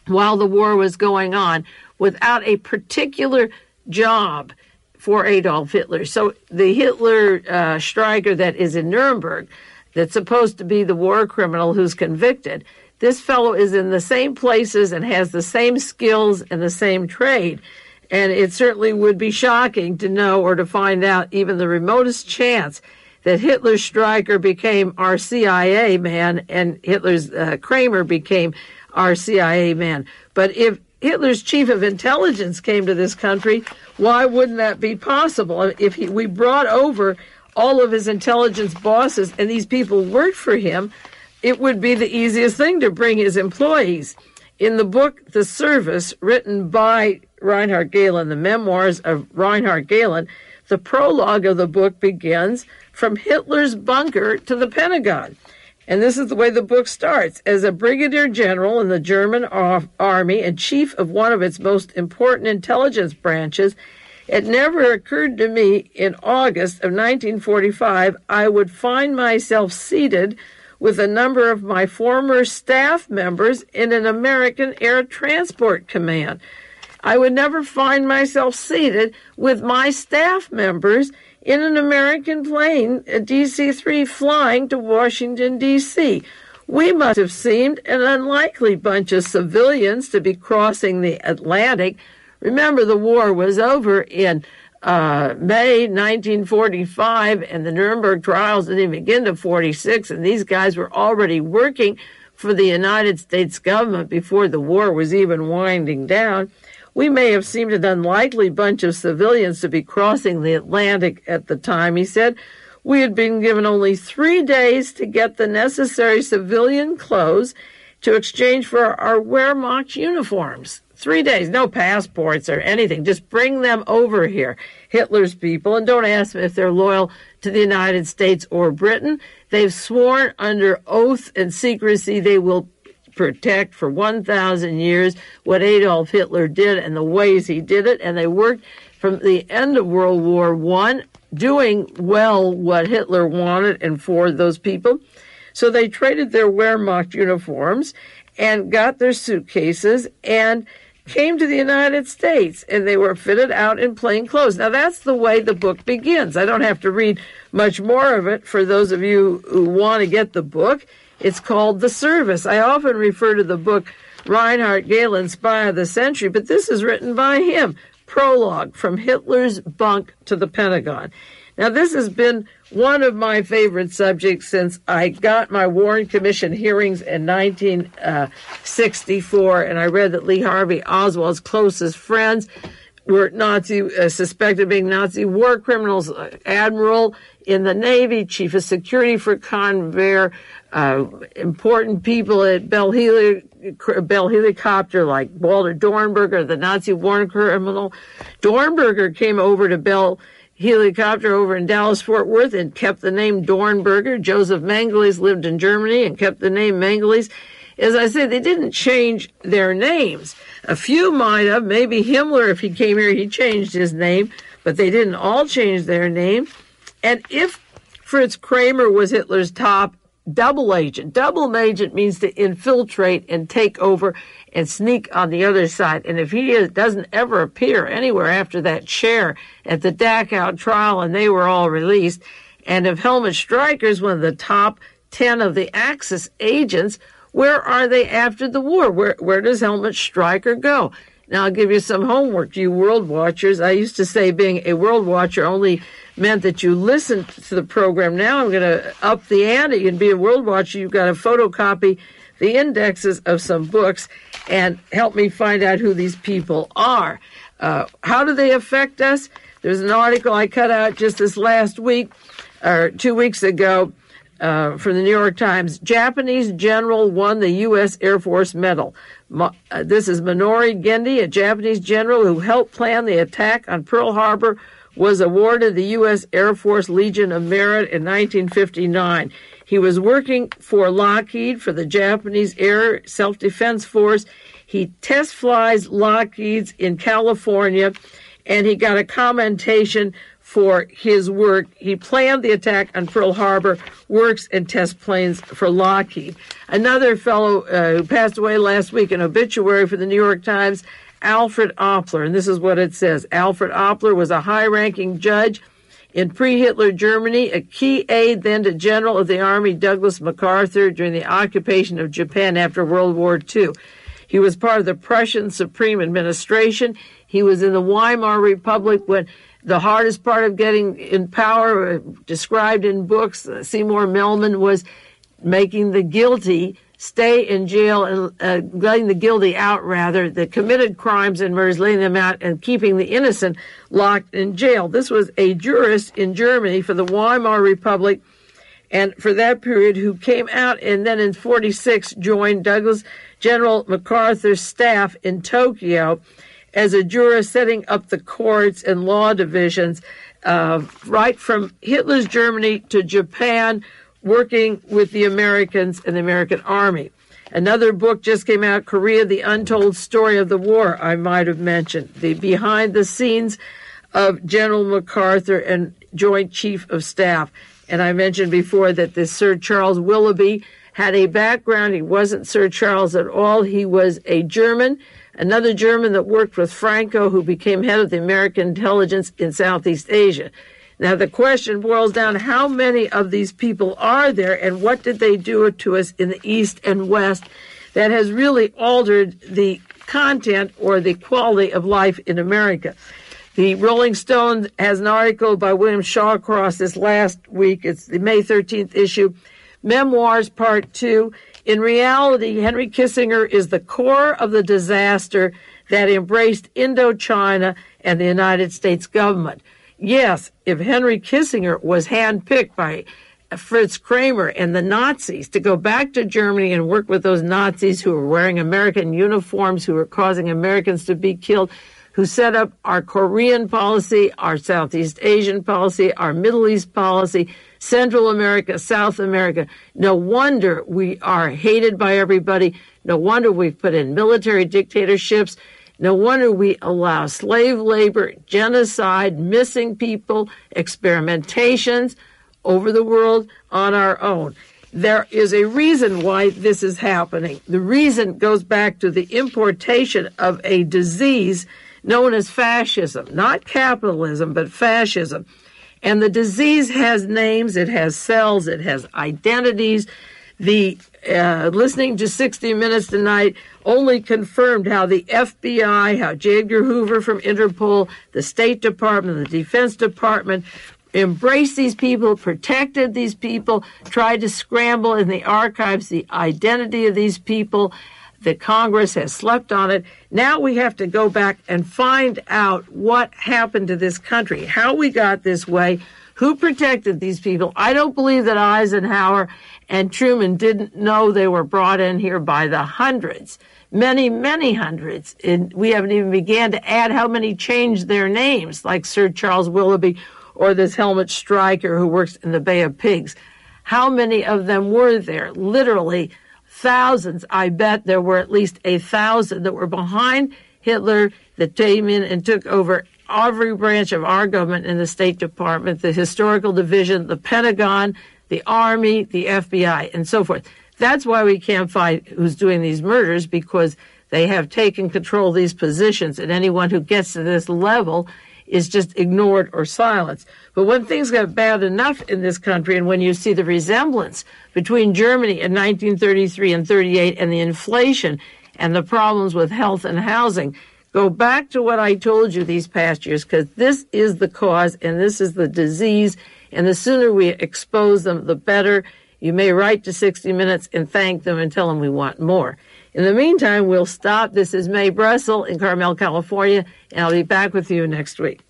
while the war was going on without a particular job for Adolf Hitler. So the Hitler Streicher that is in Nuremberg, that's supposed to be the war criminal who's convicted, this fellow is in the same places and has the same skills and the same trade. And it certainly would be shocking to know or to find out even the remotest chance that Hitler's Streicher became our CIA man and Hitler's Kramer became our CIA man. But if Hitler's chief of intelligence came to this country, why wouldn't that be possible? If we brought over all of his intelligence bosses and these people worked for him, it would be the easiest thing to bring his employees. In the book, The Service, written by Reinhard Gehlen, the memoirs of Reinhard Gehlen, the prologue of the book begins from Hitler's bunker to the Pentagon. And this is the way the book starts. As a brigadier general in the German army and chief of one of its most important intelligence branches, it never occurred to me in August of 1945 I would find myself seated with a number of my former staff members in an American Air Transport Command. I would never find myself seated with my staff members in an American plane, a DC-3, flying to Washington, D.C. We must have seemed an unlikely bunch of civilians to be crossing the Atlantic. Remember, the war was over in May 1945, and the Nuremberg trials didn't even begin to 46, and these guys were already working for the United States government before the war was even winding down. We may have seemed an unlikely bunch of civilians to be crossing the Atlantic at the time, he said. We had been given only 3 days to get the necessary civilian clothes to exchange for our Wehrmacht uniforms. 3 days, no passports or anything. Just bring them over here, Hitler's people, and don't ask them if they're loyal to the United States or Britain. They've sworn under oath and secrecy they will protect for 1,000 years what Adolf Hitler did and the ways he did it, and they worked from the end of World War I, doing well what Hitler wanted and for those people. So they traded their Wehrmacht uniforms and got their suitcases and came to the United States, and they were fitted out in plain clothes. Now, that's the way the book begins. I don't have to read much more of it for those of you who want to get the book. It's called The Service. I often refer to the book Reinhard Gehlen, Spy of the Century, but this is written by him. Prologue, From Hitler's Bunk to the Pentagon. Now, this has been one of my favorite subjects since I got my Warren Commission hearings in 1964, and I read that Lee Harvey Oswald's closest friends were suspected of being Nazi war criminals, admiral in the Navy, chief of security for Convair, important people at Bell Helicopter like Walter Dornberger, the Nazi war criminal. Dornberger came over to Bell Helicopter over in Dallas-Fort Worth and kept the name Dornberger. Joseph Mengele lived in Germany and kept the name Mengele. As I say, they didn't change their names. A few might have. Maybe Himmler, if he came here, he changed his name, but they didn't all change their name. And if Fritz Kramer was Hitler's top double agent means to infiltrate and take over and sneak on the other side. And if he doesn't ever appear anywhere after that chair at the Dachau trial and they were all released, and if Helmut Streicher is one of the top 10 of the Axis agents, where are they after the war? Where does Helmut Streicher go? Now, I'll give you some homework, you world watchers. I used to say being a world watcher only meant that you listened to the program. Now I'm going to up the ante and be a world watcher. You've got to photocopy the indexes of some books and help me find out who these people are. How do they affect us? There's an article I cut out just this last week, or 2 weeks ago, from the New York Times. Japanese general won the U.S. Air Force medal. This is Minoru Gendi, a Japanese general who helped plan the attack on Pearl Harbor, was awarded the U.S. Air Force Legion of Merit in 1959. He was working for Lockheed, for the Japanese Air Self-Defense Force. He test flies Lockheed's in California, and he got a commendation for his work. He planned the attack on Pearl Harbor, works and test planes for Lockheed. Another fellow who passed away last week, an obituary for the New York Times, Alfred Oppler, and this is what it says. Alfred Oppler was a high-ranking judge in pre-Hitler Germany, a key aide then to General of the Army Douglas MacArthur during the occupation of Japan after World War II. He was part of the Prussian Supreme Administration. He was in the Weimar Republic when the hardest part of getting in power, described in books, Seymour Melman, was making the guilty stay in jail and letting the guilty out, rather, that committed crimes and murders, letting them out and keeping the innocent locked in jail. This was a jurist in Germany for the Weimar Republic, and for that period, who came out and then in 1946 joined General MacArthur's staff in Tokyo as a jurist, setting up the courts and law divisions right from Hitler's Germany to Japan, working with the Americans and the American Army. Another book just came out, Korea, The Untold Story of the War, I might have mentioned. The behind the scenes of General MacArthur and Joint Chief of Staff. And I mentioned before that this Sir Charles Willoughby had a background. He wasn't Sir Charles at all. He was a German, another German that worked with Franco, who became head of the American intelligence in Southeast Asia. Now, the question boils down, how many of these people are there, and what did they do to us in the East and West that has really altered the content or the quality of life in America? The Rolling Stone has an article by William Shawcross this last week. It's the May 13th issue, Memoirs Part 2. In reality, Henry Kissinger is the core of the disaster that embraced Indochina and the United States government. Yes, if Henry Kissinger was handpicked by Fritz Kramer and the Nazis to go back to Germany and work with those Nazis who were wearing American uniforms, who were causing Americans to be killed, who set up our Korean policy, our Southeast Asian policy, our Middle East policy, Central America, South America. No wonder we are hated by everybody. No wonder we've put in military dictatorships. No wonder we allow slave labor, genocide, missing people, experimentations over the world on our own. There is a reason why this is happening. The reason goes back to the importation of a disease known as fascism, not capitalism, but fascism. And the disease has names, it has cells, it has identities. The listening to 60 Minutes tonight only confirmed how the FBI, how J. Edgar Hoover from Interpol, the State Department, the Defense Department embraced these people, protected these people, tried to scramble in the archives the identity of these people. The Congress has slept on it. Now we have to go back and find out what happened to this country, how we got this way, who protected these people. I don't believe that Eisenhower and Truman didn't know they were brought in here by the hundreds, many, many hundreds. And we haven't even began to add how many changed their names, like Sir Charles Willoughby or this Helmut Stryker who works in the Bay of Pigs. How many of them were there? Literally thousands. I bet there were at least 1,000 that were behind Hitler that came in and took over every branch of our government in the State Department, the Historical Division, the Pentagon, the Army, the FBI, and so forth. That's why we can't find who's doing these murders, because they have taken control of these positions, and anyone who gets to this level is just ignored or silenced. But when things got bad enough in this country, and when you see the resemblance between Germany in 1933 and 38 and the inflation and the problems with health and housing, go back to what I told you these past years, because this is the cause and this is the disease, and the sooner we expose them, the better. You may write to 60 Minutes and thank them and tell them we want more. In the meantime, we'll stop. This is Mae Brussell in Carmel, California, and I'll be back with you next week.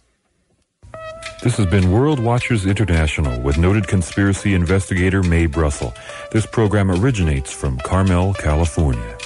This has been World Watchers International with noted conspiracy investigator Mae Brussell. This program originates from Carmel, California.